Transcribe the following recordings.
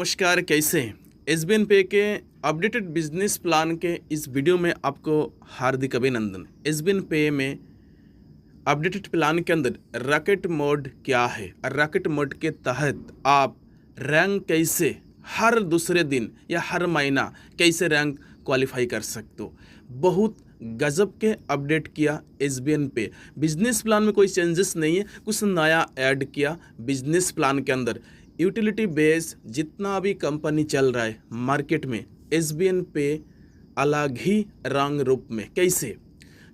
नमस्कार, कैसे हैं? एसबीएन पे के अपडेटेड बिजनेस प्लान के इस वीडियो में आपको हार्दिक अभिनंदन। एसबीएन पे में अपडेटेड प्लान के अंदर रॉकेट मोड क्या है और रॉकेट मोड के तहत आप रैंक कैसे हर दूसरे दिन या हर महीना कैसे रैंक क्वालिफाई कर सकते हो। बहुत गजब के अपडेट किया एसबीएन पे। बिजनेस प्लान में कोई चेंजेस नहीं है, कुछ नया ऐड किया बिजनेस प्लान के अंदर। यूटिलिटी बेस जितना भी कंपनी चल रहा है मार्केट में, एसबीएन पे अलग ही रंग रूप में कैसे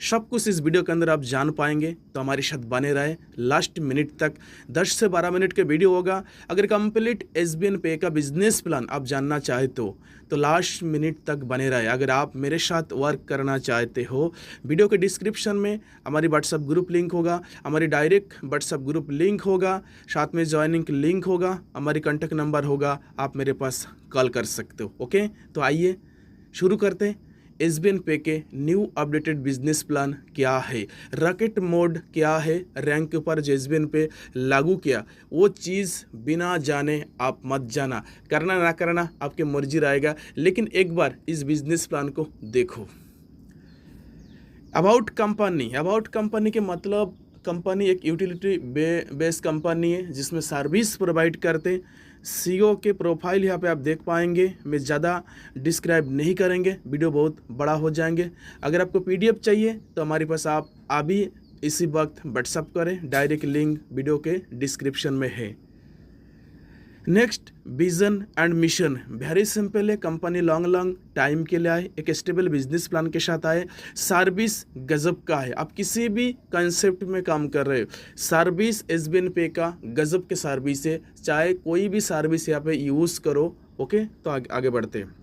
सब कुछ इस वीडियो के अंदर आप जान पाएंगे। तो हमारे साथ बने रहे लास्ट मिनट तक। 10 से 12 मिनट के वीडियो होगा। अगर कंप्लीट एसबीएन पे का बिजनेस प्लान आप जानना चाहते हो तो लास्ट मिनट तक बने रहे। अगर आप मेरे साथ वर्क करना चाहते हो, वीडियो के डिस्क्रिप्शन में हमारी व्हाट्सअप ग्रुप लिंक होगा, हमारी डायरेक्ट व्हाट्सअप ग्रुप लिंक होगा, साथ में ज्वाइनिंग लिंक होगा, हमारी कॉन्टैक्ट नंबर होगा, आप मेरे पास कॉल कर सकते हो। ओके, तो आइए शुरू करते हैं। एसबीएन पे के न्यू अपडेटेड बिजनेस प्लान क्या है, रॉकेट मोड क्या है, रैंक के ऊपर जो एसबीएन पे लागू किया वो चीज़ बिना जाने आप मत जाना। करना ना करना आपके मर्जी रहेगा, लेकिन एक बार इस बिजनेस प्लान को देखो। अबाउट कंपनी के मतलब कंपनी एक यूटिलिटी बेस्ड कंपनी है जिसमें सर्विस प्रोवाइड करते हैं। सीईओ के प्रोफाइल यहाँ पे आप देख पाएंगे। मैं ज़्यादा डिस्क्राइब नहीं करेंगे, वीडियो बहुत बड़ा हो जाएंगे। अगर आपको पीडीएफ चाहिए तो हमारे पास आप अभी इसी वक्त व्हाट्सअप करें, डायरेक्ट लिंक वीडियो के डिस्क्रिप्शन में है। Next, vision and mission very simple है। कंपनी लॉन्ग टाइम के लिए आए, एक स्टेबल बिजनेस प्लान के साथ आए। सर्विस गजब का है। आप किसी भी कंसेप्ट में काम कर रहे हो, सर्विस एसबीएन पे का गजब के सर्विस है। चाहे कोई भी सर्विस यहाँ पे यूज़ करो। ओके, तो आगे बढ़ते हैं।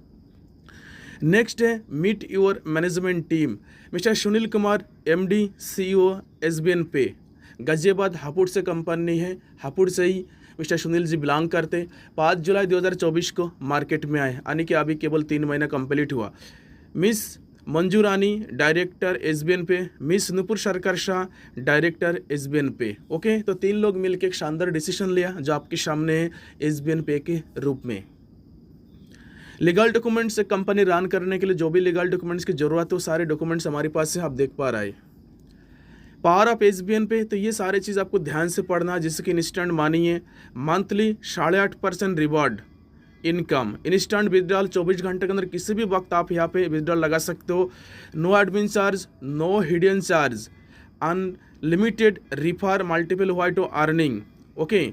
नेक्स्ट है meet your management team. Mister Sunil Kumar, MD CEO SBN pay. Ghaziabad Hapur से कंपनी है, हापुड़ से ही मिस्टर सुनील जी बिलोंग करते। 5 जुलाई 2024 को मार्केट में आए, यानी कि अभी केवल 3 महीना कंप्लीट हुआ। Miss Manju Rani director SBN पे, मिस नुपुर सरकार शाह डायरेक्टर एसबीएन पे। ओके, तो 3 लोग मिलकर एक शानदार डिसीजन लिया जो आपके सामने है एसबीएन पे के रूप में। लीगल डॉक्यूमेंट्स एक कंपनी रन करने के लिए जो भी लीगल डॉक्यूमेंट्स की जरूरत है वो सारे डॉक्यूमेंट्स हमारे पास है, आप देख पा रहे हैं। पावर ऑफ एसबीएन पे, तो ये सारे चीज़ आपको ध्यान से पढ़ना है, जिससे कि इंस्टेंट मानी है। Monthly 8.5% reward income, instant withdrawal 24 घंटे के अंदर किसी भी वक्त आप यहाँ पे विड्रॉल लगा सकते हो। No admin charge, no hidden charge, unlimited refer multiple way to earning. Okay,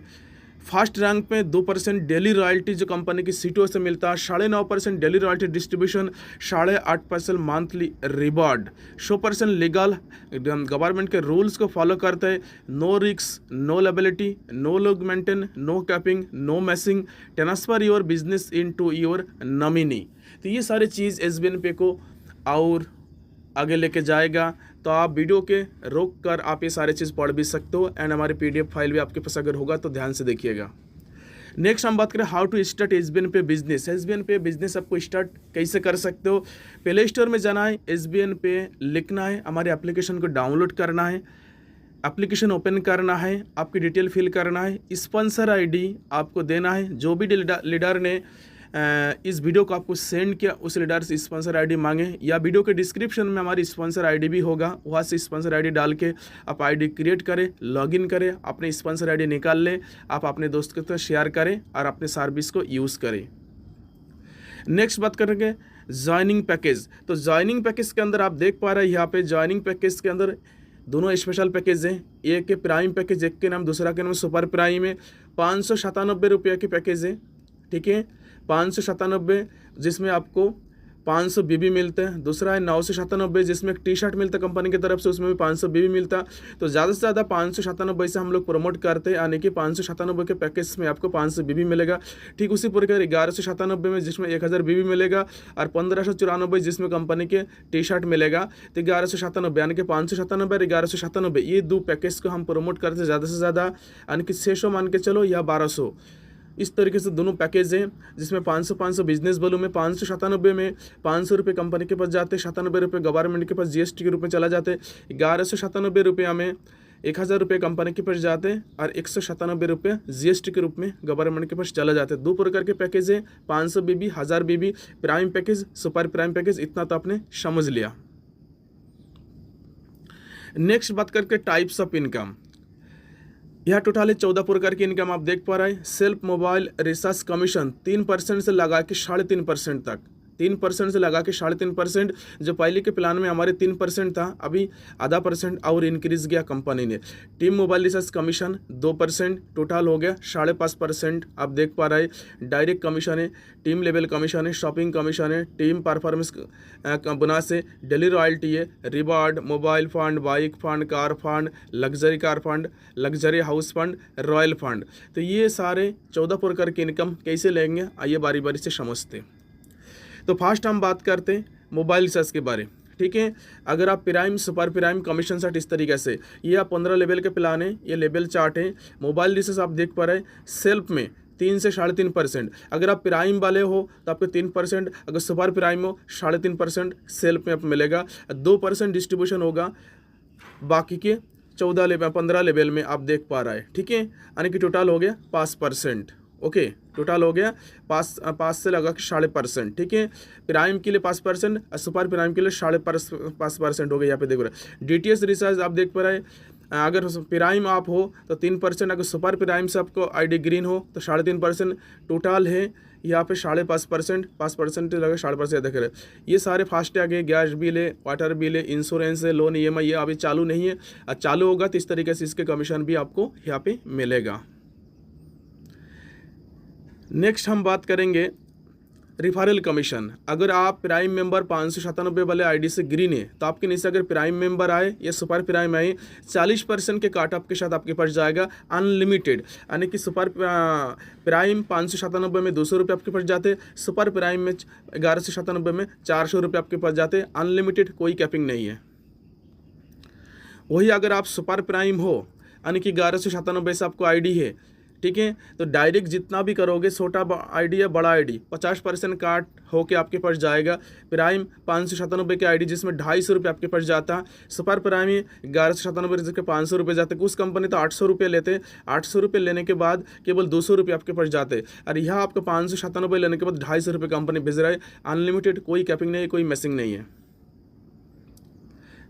first rank में 2% डेली रॉयल्टी जो कंपनी की सीटों से मिलता है, 9.5% daily royalty distribution, 8.5% monthly reward, 100% legal government के रूल्स को फॉलो करते हैं। No risk, no liability, no log maintain, no capping, no messing, transfer your business into your nominee. तो ये सारी चीज़ एसबीएन पे को और आगे लेके जाएगा। तो आप वीडियो के रोक कर आप ये सारे चीज़ पढ़ भी सकते हो, एंड हमारी पीडीएफ फाइल भी आपके पास अगर होगा तो ध्यान से देखिएगा। नेक्स्ट हम बात करें हाउ टू स्टार्ट एसबीएन पे बिजनेस। एसबीएन पे बिजनेस आपको स्टार्ट कैसे कर सकते हो। प्ले स्टोर में जाना है, एसबीएन पे लिखना है, हमारे एप्लीकेशन को डाउनलोड करना है, एप्लीकेशन ओपन करना है, आपकी डिटेल फिल करना है, स्पॉन्सर आईडी आपको देना है। जो भी लीडर ने इस वीडियो को आपको सेंड किया उस लीडर से स्पॉन्सर आईडी मांगे, या वीडियो के डिस्क्रिप्शन में हमारी स्पॉन्सर आईडी भी होगा, वहाँ से स्पॉन्सर आईडी डाल के आप आईडी क्रिएट करें, लॉगिन करें, अपने स्पॉन्सर आईडी निकाल लें, आप अपने दोस्त के साथ शेयर करें और अपने सर्विस को यूज़ करें। नेक्स्ट बात करेंगे ज्वाइनिंग पैकेज। तो ज्वाइनिंग पैकेज के अंदर आप देख पा रहे हैं यहाँ पे ज्वाइनिंग पैकेज के अंदर दोनों स्पेशल पैकेज हैं। एक के प्राइम पैकेज, एक के नाम दूसरा के नाम सुपर प्राइम है। 597 रुपये की पैकेज है, ठीक है, 597, जिसमें आपको 500 बीबी मिलते हैं। दूसरा है 997 जिसमें एक टी शर्ट मिलता है कंपनी की तरफ से, उसमें भी 500 बीबी मिलता है। तो ज़्यादा से ज़्यादा 597 से हम लोग प्रमोट करते हैं, यानी कि 597 के पैकेज में आपको 500 बीबी मिलेगा। ठीक उसी प्रकार 1197 में जिसमें 1000 बीबी मिलेगा, और 1594 जिसमें कंपनी के टी शर्ट मिलेगा। तो 1197 यानी कि 597 और 1197 ये 2 पैकेज को हम प्रमोट करते हैं ज़्यादा से ज़्यादा, यानी कि 600 मान के चलो या 1200, इस तरीके से दोनों पैकेज हैं, जिसमें 500 बिजनेस वालों में 597 में 500 रुपये कंपनी के पास जाते, 97 रुपये गवर्नमेंट के पास जीएसटी के रूप में चला जाते। 1197 रुपया में 1000 रुपये कंपनी के पास जाते हैं और 197 रुपये GST के रूप में गवर्नमेंट के पास चला जाते हैं। 2 प्रकार के पैकेज है, 500 BB, 1000 BB, prime package, super prime package. इतना तो आपने समझ लिया। नेक्स्ट बात करके टाइप्स ऑफ इनकम। यह टोटल है 14 प्रकार की इनकम आप देख पा रहे हैं। सेल्फ मोबाइल रिचार्ज कमीशन 3% से लगा के 3.5% तक, 3% से लगा के 3.5%। जो पहले के प्लान में हमारे 3% था, अभी आधा % और इंक्रीज किया कंपनी ने। Team mobile recharge commission 2%, total हो गया 5.5% आप देख पा रहे हैं। डायरेक्ट कमीशन है, टीम लेवल कमीशन है, शॉपिंग कमीशन है, टीम परफॉर्मेंस बोनस है, डेली रॉयल्टी है, reward, mobile fund, bike fund, car fund, luxury car fund, luxury house fund, royal fund. तो ये सारे 14 प्रकार की इनकम कैसे लेंगे, आइए बारी बारी से समझते हैं। तो फर्स्ट हम बात करते हैं मोबाइल रिचार्ज के बारे, ठीक है। अगर आप prime, super prime, commission set इस तरीके से, ये आप 15 लेवल के प्लान है, ये लेवल चार्ट है। मोबाइल रिचार्ज आप देख पा रहे हैं सेल्फ में 3 से 3.5%। अगर आप प्राइम वाले हो तो आपको 3%, अगर सुपर प्राइम हो 3.5% सेल्फ में आप मिलेगा। 2% डिस्ट्रीब्यूशन होगा बाकी के 15 लेवल में आप देख पा रहे हैं, ठीक है। यानी कि टोटल हो गया 5%। ओके, टोटल हो गया 5 से लगा के 5.5%, ठीक है। प्राइम के लिए 5% और सुपर प्राइम के लिए 5.5% हो गया। यहाँ पे देख रहे हैं DTH रिचार्ज आप देख पा रहे हैं। अगर प्राइम आप हो तो 3%, अगर सुपर प्राइम से आपको ID ग्रीन हो तो 3.5%। टोटल है यहाँ पे 5.5%, 5% लगा 5.5% देख रहे हैं। ये सारे फास्टैग है, गैस बिल है, वाटर बिल है, इंश्योरेंस है, लोन EMI, ये अभी चालू नहीं है। चालू होगा तो इस तरीके से इसके कमीशन भी आपको यहाँ पे मिलेगा। नेक्स्ट हम बात करेंगे रिफरल कमीशन। अगर आप प्राइम मेंबर 597 वाले ID से ग्रीन है तो आपके नीचे अगर प्राइम मेंबर आए या सुपर प्राइम आए, 40% के काट ऑफ के साथ आपके पास जाएगा अनलिमिटेड। यानी कि सुपर प्राइम 597 में 200 रुपये आपके पास जाते, सुपर प्राइम में 1197 में 400 रुपये आपके पास जाते, अनलिमिटेड, कोई कैपिंग नहीं है। वही अगर आप सुपर प्राइम हो यानी कि 1197 से आपको ID है, ठीक है, तो डायरेक्ट जितना भी करोगे, छोटा ID या बड़ा ID, 50% काट होके आपके पास जाएगा। प्राइम 597 के ID जिसमें 250 रुपये आपके पास जाता, सुपर प्राइम 1197 जिसके 500 रुपये जाते। कुछ कंपनी तो 800 रुपये लेते, 800 रुपये लेने के बाद केवल 200 रुपये आपके पास जाते, और यहाँ आपको 597 लेने के बाद 250 रुपये कंपनी भेज रहा है। अनलिमिटेड, कोई कैपिंग नहीं है, कोई मैसिंग नहीं है।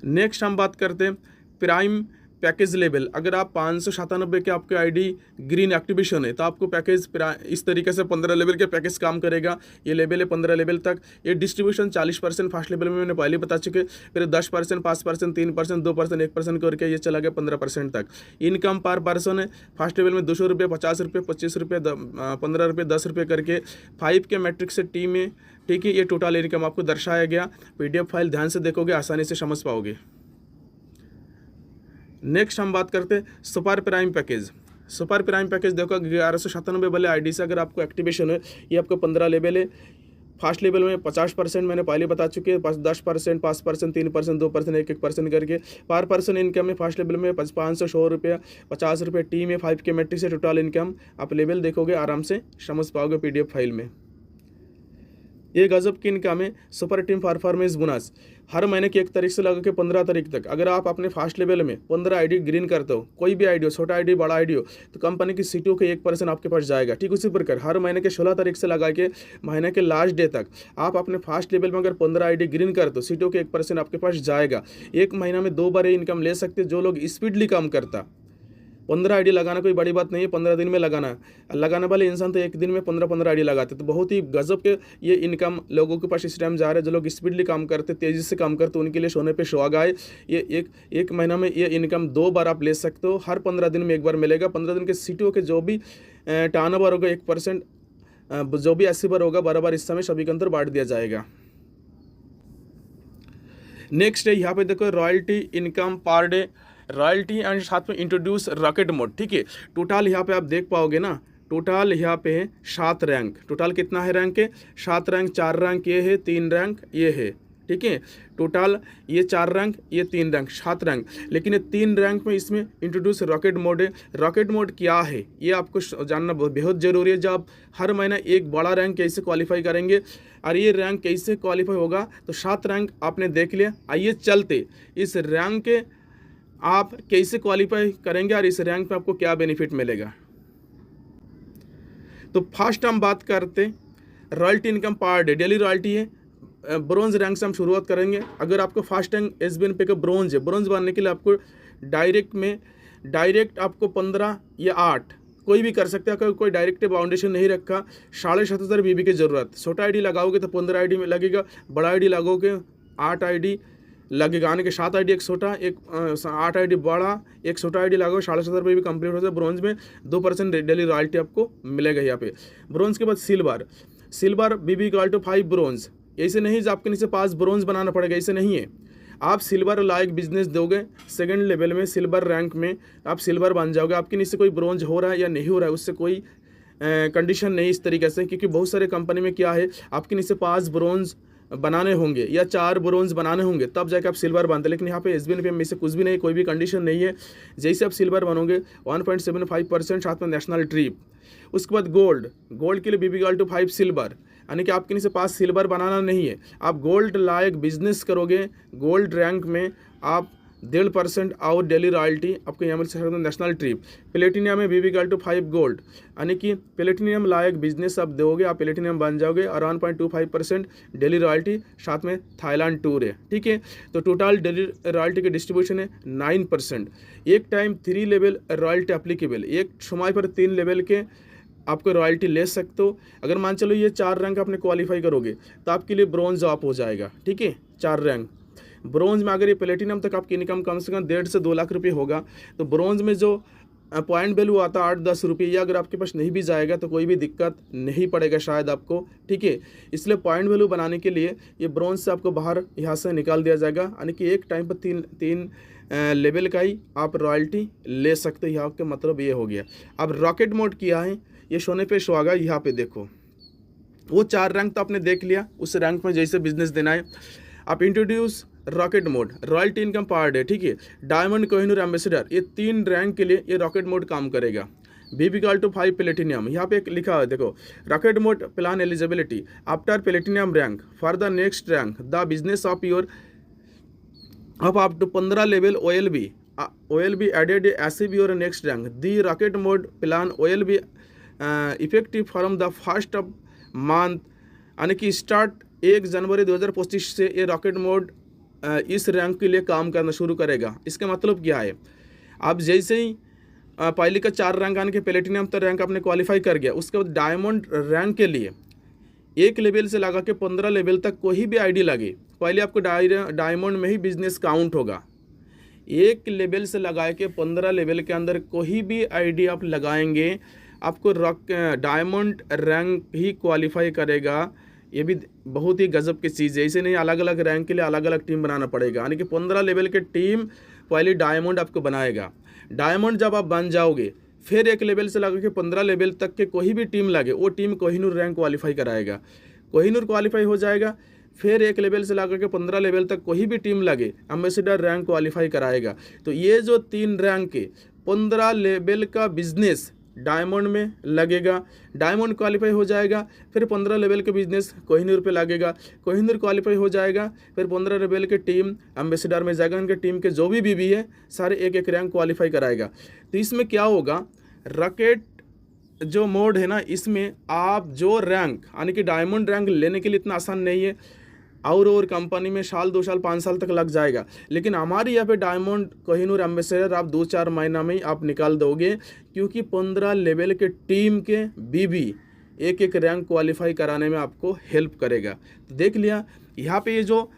नेक्स्ट हम बात करते हैं प्राइम पैकेज लेवल। अगर आप 597 के आपके ID ग्रीन एक्टिवेशन है तो आपको पैकेज इस तरीके से 15 लेवल के पैकेज काम करेगा। ये लेवल है 15 लेवल तक। ये डिस्ट्रीब्यूशन 40% फर्स्ट लेवल में मैंने पहले बता चुके, फिर 10%, 5%, 3%, 2%, 1% करके ये चला गया 15% तक। इनकम पर पर्सन है फर्स्ट लेवल में 200 रुपये, 50 रुपये, 25 रुपये, 15 रुपये, 10 रुपये करके 5 के मैट्रिक्स से टी में, ठीक है। ये टोटल इनकम आपको दर्शाया गया। PDF फाइल ध्यान से देखोगे, आसानी से समझ पाओगे। नेक्स्ट हम बात करते हैं super prime package. Super prime package देखो 1197 वाले ID से अगर आपको एक्टिवेशन है, ये आपको 15 लेवल है। फर्स्ट लेवल में 50% मैंने पहले बता चुके हैं, 10%, 5%, 3%, 2%, 1% करके पर पर्सन इनकम में फर्स्ट लेवल में 500 रुपये, 50 रुपये, टी में 5 के मैट्रिक्स से टोटल इनकम आप लेवल देखोगे, आराम से समझ पाओगे PDF फाइल में। ये गजब की इनकम है। सुपर टीम परफॉर्मेंस बोनस हर महीने की 1 तारीख से लगा के 15 तारीख तक अगर आप अपने फर्स्ट लेवल में 15 ID ग्रीन करते हो, कोई भी ID हो, छोटा ID, बड़ा ID हो, तो कंपनी की CTO के 1% आपके पास जाएगा। ठीक उसी प्रकार हर महीने के 16 तारीख से लगा के महीने के लास्ट डे तक आप अपने फर्स्ट लेवल में अगर 15 ID ग्रीन करते हो, CTO के 1% आपके पास जाएगा। एक महीना में 2 बार ये इनकम ले सकते। जो लोग स्पीडली काम करता, 15 ID लगाना कोई बड़ी बात नहीं है, 15 दिन में लगाने वाले इंसान तो एक दिन में 15 ID लगाते। तो बहुत ही गजब के ये इनकम लोगों के पास इस टाइम जा रहा है। जो लोग स्पीडली काम करते, तेज़ी से काम करते, उनके लिए सोने पे सुहागा है। ये एक महीना में ये इनकम 2 बार आप ले सकते हो। हर 15 दिन में 1 बार मिलेगा। 15 दिन के CTO के जो भी टर्नओवर होगा 1%, जो भी 80 बार होगा, बराबर इस समय सभी के अंदर बांट दिया जाएगा। नेक्स्ट है यहाँ पे देखो royalty income per day, royalty and साथ में इंट्रोड्यूस रॉकेट मोड। ठीक है, टोटल यहाँ पे आप देख पाओगे ना, टोटल यहाँ पे है 7 रैंक। टोटल कितना है रैंक है? 7 रैंक। 4 रैंक ये है, 3 रैंक ये है। ठीक है, टोटल ये 4 रैंक, ये 3 रैंक, 7 रैंक। लेकिन ये 3 रैंक में इसमें इंट्रोड्यूस रॉकेट मोड है। रॉकेट मोड क्या है ये आपको जानना बहुत ज़रूरी है। जब आप हर महीना एक बड़ा रैंक कैसे क्वालिफाई करेंगे और ये रैंक कैसे क्वालिफाई होगा, तो 7 रैंक आपने देख लिया। आइए चलते इस रैंक के आप कैसे क्वालिफाई करेंगे और इस रैंक पे आपको क्या बेनिफिट मिलेगा। तो फर्स्ट हम बात करते royalty income per day, daily royalty है। ब्रोंज रैंक से हम शुरुआत करेंगे। अगर आपको फर्स्ट रैंक एसबीएन पे का ब्रोंज है, ब्रोंज बनने के लिए आपको डायरेक्ट आपको 15 या 8 कोई भी कर सकते हैं। अगर कोई डायरेक्ट बाउंडेशन नहीं रखा, 7,500 बीबी की ज़रूरत। छोटा आईडी लगाओगे तो 15 आईडी में लगेगा, बड़ा आईडी लगाओगे 8 आईडी लगेगा। यानी कि 7 आईडी एक छोटा, 8 आईडी बड़ा, एक छोटा आईडी लगाओ, 7,500 भी कंप्लीट हो जाए। ब्रोंज में 2% डेली रॉयल्टी आपको मिलेगा यहाँ पे। ब्रोंज के बाद silver BB equal to 5 bronze. ऐसे नहीं आपके नीचे 5 ब्रोंज बनाना पड़ेगा, ऐसे नहीं है। आप सिल्वर लाइक बिजनेस दोगे, सेकंड लेवल में सिल्वर रैंक में आप सिल्वर बन जाओगे। आपके नीचे कोई ब्रोंज हो रहा है या नहीं हो रहा है, उससे कोई कंडीशन नहीं इस तरीके से, क्योंकि बहुत सारे कंपनी में क्या है, आपके नीचे 5 ब्रोंज बनाने होंगे या 4 ब्रोंज बनाने होंगे, तब जाकर आप सिल्वर बनते। लेकिन यहाँ पे एसबीएन पे में से कुछ भी नहीं, कोई भी कंडीशन नहीं है। जैसे आप सिल्वर बनोगे 1.75% साथ में नेशनल ट्रिप। उसके बाद गोल्ड के लिए बीबी इक्वल टू 5 सिल्वर, यानी कि आपके नीचे 5 सिल्वर बनाना नहीं है। आप गोल्ड लायक बिजनेस करोगे, गोल्ड रैंक में आप 1.5% और डेली रॉयल्टी आपको यहाँ मिल नेशनल ट्रिप। प्लेटिनियम में बीबी इक्वल टू 5 गोल्ड, यानी कि प्लेटिनियम लायक बिजनेस आप दोगे, आप प्लेटिनियम बन जाओगे और 1.25% डेली रॉयल्टी, साथ में थाईलैंड टूर है। ठीक है, तो टोटल डेली रॉयल्टी की डिस्ट्रीब्यूशन है 9%। एक टाइम 3 लेवल रॉयल्टी अप्लीकेबल, एक समय पर 3 लेवल के आपको रॉयल्टी ले सकते हो। अगर मान चलो ये 4 रैंक आपने क्वालिफाई करोगे तो आपके लिए ब्रोंज आप हो जाएगा। ठीक है, 4 रैंक। ब्रोंज में अगर ये प्लेटिनम तक आपकी इनकम कम से कम 1.5 से 2 लाख रुपये होगा, तो ब्रोंज में जो पॉइंट वैल्यू आता है 8-10 रुपये, या अगर आपके पास नहीं भी जाएगा तो कोई भी दिक्कत नहीं पड़ेगा शायद आपको। ठीक है, इसलिए पॉइंट वैल्यू बनाने के लिए ये ब्रोंज से आपको बाहर यहाँ से निकाल दिया जाएगा, यानी कि एक टाइम पर तीन लेवल का ही आप रॉयल्टी ले सकते हो। यहाँ का मतलब ये हो गया। अब रॉकेट मोड किया है, ये सोने पे सुहागा। यहाँ पे देखो, वो 4 रैंक तो आपने देख लिया, उस रैंक में जैसे बिजनेस देना है। आप introduce rocket mode, royalty income per day. ठीक है, डायमंड, कोहिनूर, एम्बेसडर, ये 3 रैंक के लिए ये रॉकेट मोड काम करेगा। बीबी इक्वल टू 5 प्लेटिनियम, यहाँ पे लिखा है देखो, rocket mode plan eligibility after platinum rank for the next rank the business of your up to 15 level OL be added as your next rank. The rocket mode plan OL be effective from the first of month, यानी कि start 1 जनवरी 2025 से ये rocket mode इस rank के लिए काम करना शुरू करेगा। इसका मतलब क्या है, आप जैसे ही पहले का 4 रैंक आने के प्लेटिनियम तक रैंक आपने क्वालिफाई कर गया, उसके बाद डायमंड रैंक के लिए 1 लेवल से लगा के 15 लेवल तक कोई भी आईडी लगे, पहले आपको डायमंड में ही बिजनेस काउंट होगा। 1 लेवल से लगा के 15 लेवल के अंदर कोई भी आईडी आप लगाएंगे, आपको डायमंड रैंक ही क्वालिफाई करेगा। ये भी बहुत ही गजब की चीज़ है। ऐसे नहीं, अलग अलग रैंक के लिए अलग अलग टीम बनाना पड़ेगा, यानी कि 15 लेवल के टीम पहले डायमंड आपको बनाएगा। डायमंड जब आप बन जाओगे, फिर 1 लेवल से लगा के 15 लेवल तक के कोई भी टीम लगे, वो टीम कोहिनूर रैंक क्वालिफाई कराएगा। कोहिनूर क्वालिफाई हो जाएगा, फिर 1 लेवल से लगा के 15 लेवल तक कोई भी टीम लगे, एम्बेसडर रैंक क्वालिफाई कराएगा। तो ये जो 3 रैंक के 15 लेवल का बिजनेस डायमंड में लगेगा, डायमंड क्वालिफाई हो जाएगा, फिर 15 लेवल के बिजनेस कोहिनूर पे लगेगा, कोहिनूर क्वालिफाई हो जाएगा, फिर 15 लेवल के टीम एम्बेसडर में जाएगा। उनके टीम के जो भी बीबी है सारे 1-1 रैंक क्वालिफाई कराएगा। तो इसमें क्या होगा, रॉकेट जो मोड है ना, इसमें आप जो रैंक, यानी कि डायमंड रैंक लेने के लिए इतना आसान नहीं है, और कंपनी में साल 2 साल 5 साल तक लग जाएगा। लेकिन हमारे यहाँ पे डायमंड कोहिनूर एम्बेसडर आप 2-4 महीना में ही आप निकाल दोगे, क्योंकि 15 लेवल के टीम के बीबी 1-1 रैंक क्वालिफाई कराने में आपको हेल्प करेगा। तो देख लिया, यहाँ पे ये जो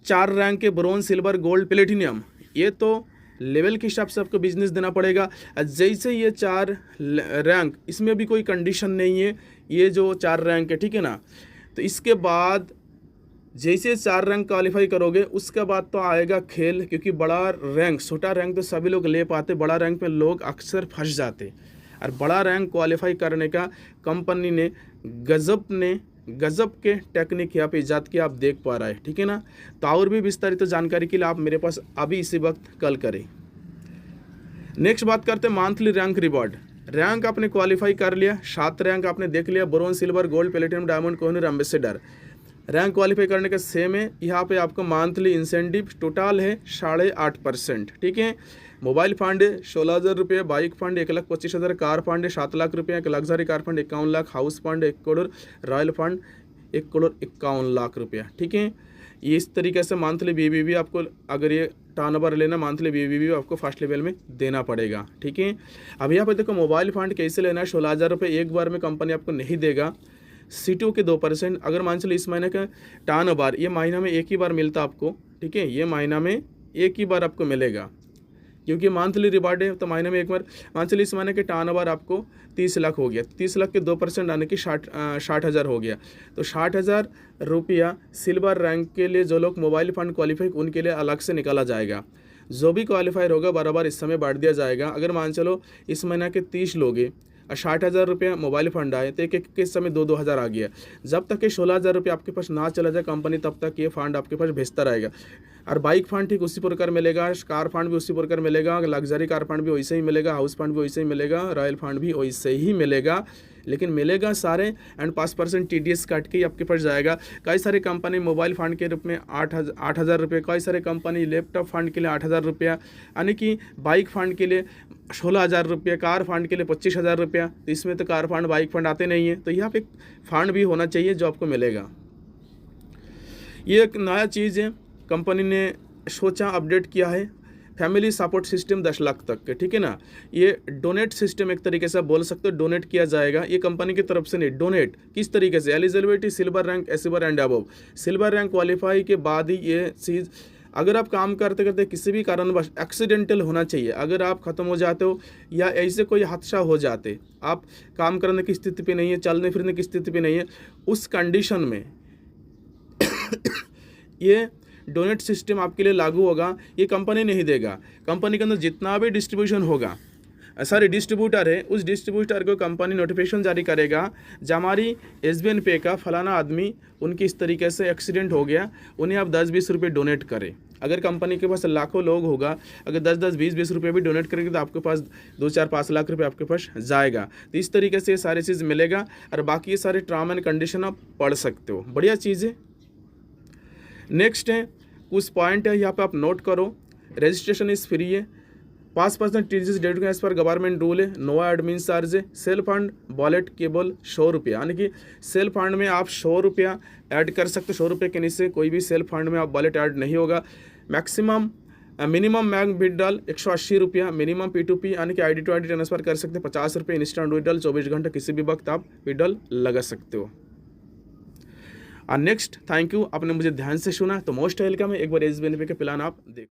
4 रैंक के ब्रोंज, सिल्वर, गोल्ड, प्लेटिनियम, ये तो लेवल के हिसाब से आपको बिजनेस देना पड़ेगा। जैसे ये 4 रैंक, इसमें भी कोई कंडीशन नहीं है, ये जो 4 रैंक है, ठीक है ना। तो इसके बाद जैसे 4 रैंक क्वालिफाई करोगे, उसके बाद तो आएगा खेल, क्योंकि बड़ा रैंक, छोटा रैंक तो सभी लोग ले पाते, बड़ा रैंक में लोग अक्सर फंस जाते। और बड़ा रैंक क्वालिफाई करने का कंपनी ने गजब के टेक्निक यहाँ पे ईजाद किया, आप देख पा रहे हैं, ठीक है ना। तो और भी विस्तारित जानकारी के लिए आप मेरे पास अभी इसी वक्त कॉल करें। नेक्स्ट बात करते हैं मंथली रैंक रिवॉर्ड। रैंक आपने क्वालिफाई कर लिया, 7 रैंक आपने देख लिया, bronze, silver, gold, platinum, diamond, Kohinoor, ambassador. Rank qualify करने का सेम है। यहाँ पे आपको मंथली इंसेंटिव टोटल है 8.5%। ठीक है। मोबाइल फंड 16,000 रुपये, bike fund 1,25,000, car fund 7 lakh रुपये, एक luxury car fund 51 lakh, house fund 1 crore, royal fund 1,51,00,000 रुपया। ठीक है। ये इस तरीके से मंथली बीबीबी आपको, अगर ये टर्नओवर लेना मंथली बीबीबी आपको फर्स्ट लेवल में देना पड़ेगा। ठीक है। अब यहाँ पर देखो मोबाइल फंड कैसे लेना है। 16,000 रुपये एक बार में कंपनी आपको नहीं देगा। सीटों के 2%, अगर मान चलो इस महीने का टर्नओवर ये महीना में एक ही बार मिलता आपको। ठीक है। ये महीना में एक ही बार आपको मिलेगा, क्योंकि मंथली रिवार्ड है तो महीने में एक बार। मान चलिए इस महीने के टर्नओवर आपको 30 लाख हो गया, 30 लाख के 2% आने की 60,000 हो गया। तो 60,000 रुपया सिल्वर रैंक के लिए जो लोग मोबाइल फंड क्वालिफाई उनके लिए अलग से निकाला जाएगा। जो भी क्वालिफायर होगा बराबर इस समय बांट दिया जाएगा। अगर मान चलो इस महीने के 30 लोग और 60,000 रुपये मोबाइल फंड आए तो एक एक के समय 2,000 आ गया। जब तक ये 16,000 रुपये आपके पास ना चला जाए कंपनी, तब तक ये फंड आपके पास भेजता रहेगा। और बाइक फंड ठीक उसी प्रकार मिलेगा, कार फंड भी उसी प्रकार मिलेगा, लग्जरी कार फंड भी वैसे ही मिलेगा, हाउस फंड भी वैसे ही मिलेगा, रॉयल फंड भी वैसे ही मिलेगा। लेकिन मिलेगा सारे एंड 5% TDS काट के ही आपके पास जाएगा। कई सारे कंपनी मोबाइल फंड के रूप में 8,000 रुपये, कई सारे कंपनी लैपटॉप फंड के लिए 8,000 रुपया, यानी कि बाइक फंड के लिए 16,000 रुपये, कार फंड के लिए 25,000 रुपया। तो इसमें तो कार फंड बाइक फंड आते नहीं है। तो यहाँ पे फंड भी होना चाहिए जो आपको मिलेगा। ये एक नया चीज़ है, कंपनी ने सोचा अपडेट किया है। फैमिली सपोर्ट सिस्टम 10 लाख तक के। ठीक है ना। ये डोनेट सिस्टम एक तरीके से बोल सकते हो, डोनेट किया जाएगा। ये कंपनी की तरफ से नहीं, डोनेट किस तरीके से, eligibility silver rank, achiever and above. Silver rank qualify के बाद ही ये चीज़, अगर आप काम करते करते किसी भी कारणवश एक्सीडेंटल होना चाहिए, अगर आप ख़त्म हो जाते हो या ऐसे कोई हादसा हो जाते, आप काम करने की स्थिति पे नहीं है, चलने फिरने की स्थिति पे नहीं है, उस कंडीशन में ये डोनेट सिस्टम आपके लिए लागू होगा। ये कंपनी नहीं देगा। कंपनी के अंदर जितना भी डिस्ट्रीब्यूशन होगा, सारे डिस्ट्रीब्यूटर है, उस डिस्ट्रीब्यूटर को कंपनी नोटिफिकेशन जारी करेगा, हमारी SBN पे का फलाना आदमी उनकी इस तरीके से एक्सीडेंट हो गया, उन्हें आप 10-20 रुपये डोनेट करें। अगर कंपनी के पास लाखों लोग होगा, अगर 10-10, 20-20 रुपये भी डोनेट करेंगे तो आपके पास 2-4-5 लाख रुपये आपके पास जाएगा। तो इस तरीके से ये सारी चीज़ मिलेगा। और बाकी ये सारे टर्म एंड कंडीशन आप पढ़ सकते हो, बढ़िया चीज़ है। नेक्स्ट है, कुछ पॉइंट है यहाँ पे आप नोट करो। रजिस्ट्रेशन इज़ फ्री है, 5% TDS डेट एज पर गवर्नमेंट रूल है, नो एडमिन चार्ज है। सेल फंड वॉलेट केवल 100 रुपया, यानी कि सेल फंड में आप 100 रुपया ऐड कर सकते हो। 100 रुपये के नीचे कोई भी सेल फंड में आप वॉलेट ऐड नहीं होगा। मैक्सिमम मिनिमम बैंक विड्रॉल 180 रुपया, मिनिमम P2P यानी कि ID to ID ट्रांसफर कर सकते हैं 50 रुपये, इंस्टेंट विड्रॉल 24 घंटे किसी भी वक्त आप विड्रॉल लगा सकते हो। और नेक्स्ट, थैंक यू, आपने मुझे ध्यान से सुना। तो मोस्ट वेलकम है, एक बार SBN पे के प्लान आप देख।